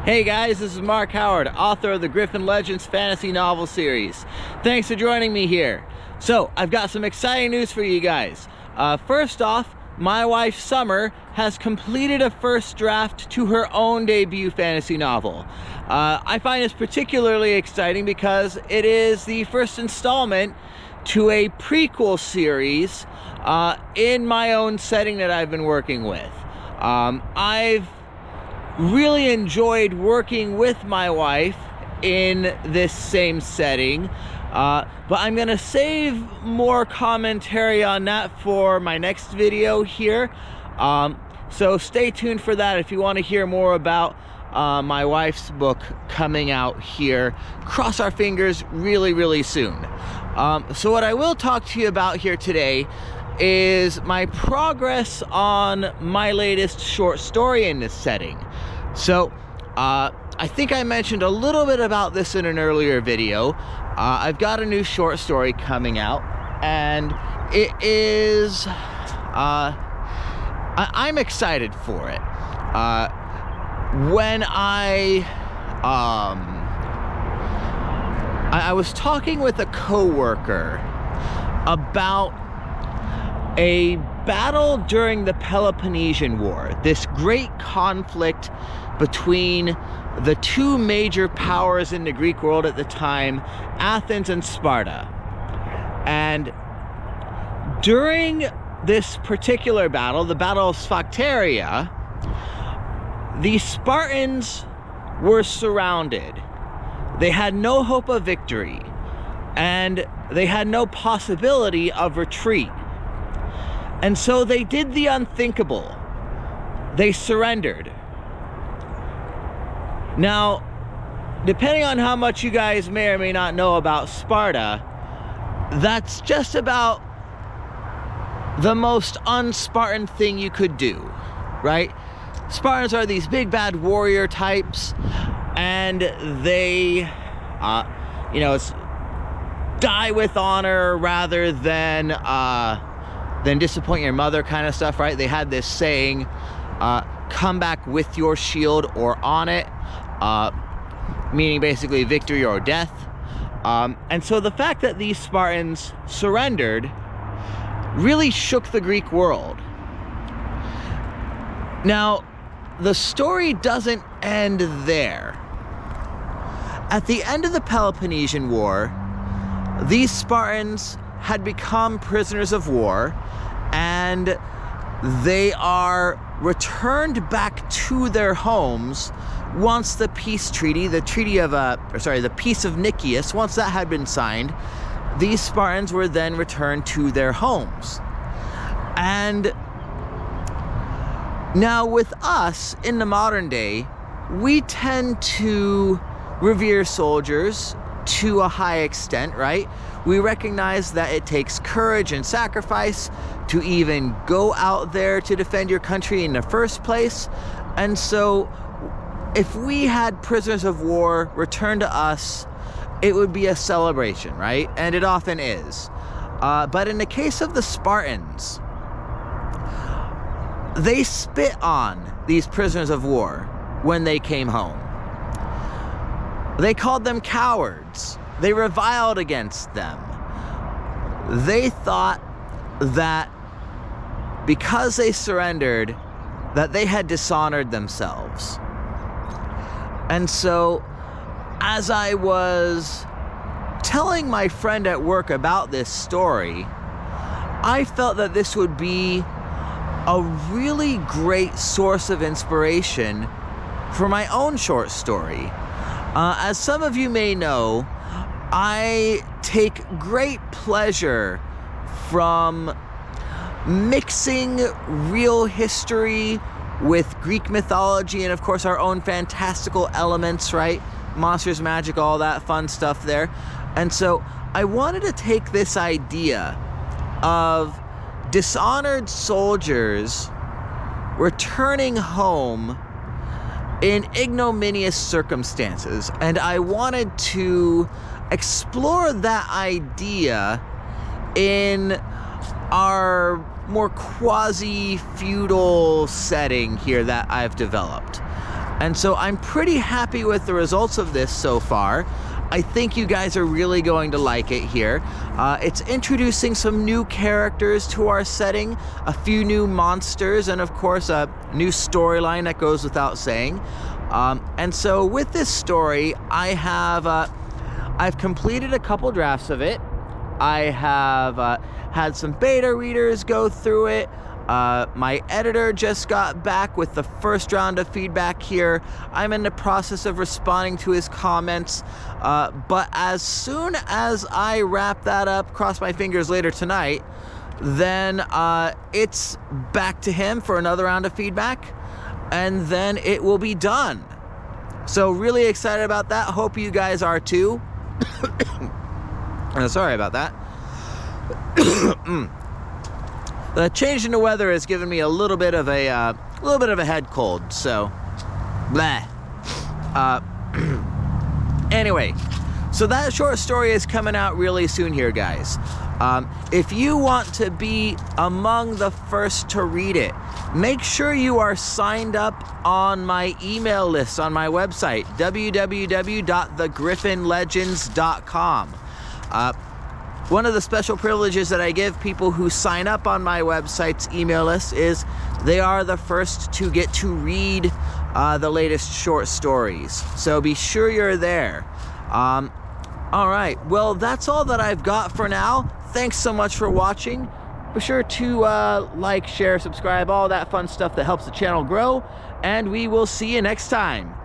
Hey guys, this is Mark Howard, author of the Griffin Legends fantasy novel series. Thanks for joining me here. So, I've got some exciting news for you guys. First off, my wife Summer has completed a first draft to her own debut fantasy novel. I find this particularly exciting because it is the first installment to a prequel series in my own setting that I've been working with. I've really enjoyed working with my wife in this same setting, but I'm gonna save more commentary on that for my next video here. So stay tuned for that if you want to hear more about my wife's book coming out here. Cross our fingers really soon. So what I will talk to you about here today is my progress on my latest short story in this setting. So I think I mentioned a little bit about this in an earlier video. I've got a new short story coming out, and it is I'm excited for it. When I was talking with a coworker about a battle during the Peloponnesian War, this great conflict between the two major powers in the Greek world at the time, Athens and Sparta. And during this particular battle, the Battle of Sphacteria, the Spartans were surrounded. They had no hope of victory, and they had no possibility of retreat. And so they did the unthinkable. They surrendered. Now, depending on how much you guys may or may not know about Sparta, that's just about the most un-Spartan thing you could do, right? Spartans are these big bad warrior types, and they, it's die with honor rather than disappoint your mother kind of stuff, right? They had this saying, come back with your shield or on it, meaning basically victory or death. And so the fact that these Spartans surrendered really shook the Greek world. Now, the story doesn't end there. At the end of the Peloponnesian War, these Spartans had become prisoners of war, and they are returned back to their homes once the peace treaty, the Peace of Nicias, once that had been signed. These Spartans were then returned to their homes. And now with us in the modern day, we tend to revere soldiers to a high extent, right? We recognize that it takes courage and sacrifice to even go out there to defend your country in the first place. And so if we had prisoners of war return to us, it would be a celebration, right? And it often is. But in the case of the Spartans, they spit on these prisoners of war when they came home. They called them cowards. They reviled against them. They thought that because they surrendered, that they had dishonored themselves. And so, as I was telling my friend at work about this story, I felt that this would be a really great source of inspiration for my own short story. As some of you may know, I take great pleasure from mixing real history with Greek mythology and, of course, our own fantastical elements, right? Monsters, magic, all that fun stuff there. And so I wanted to take this idea of dishonored soldiers returning home in ignominious circumstances, and I wanted to explore that idea in our more quasi-feudal setting here that I've developed. And so I'm pretty happy with the results of this so far. I think you guys are really going to like it here. It's introducing some new characters to our setting, a few new monsters, and of course a new storyline that goes without saying. And so with this story, I've completed a couple drafts of it. I have had some beta readers go through it. My editor just got back with the first round of feedback here. I'm in the process of responding to his comments, but as soon as I wrap that up, cross my fingers later tonight, then it's back to him for another round of feedback, and then it will be done. So really excited about that. Hope you guys are too. Sorry about that. The change in the weather has given me a little bit of a head cold, so blah. Anyway, so that short story is coming out really soon here, guys. If you want to be among the first to read it, make sure you are signed up on my email list on my website, www.thegriffinlegends.com. One of the special privileges that I give people who sign up on my website's email list is they are the first to get to read the latest short stories. So be sure you're there. All right, well, that's all that I've got for now. Thanks so much for watching. Be sure to like, share, subscribe, all that fun stuff that helps the channel grow. And we will see you next time.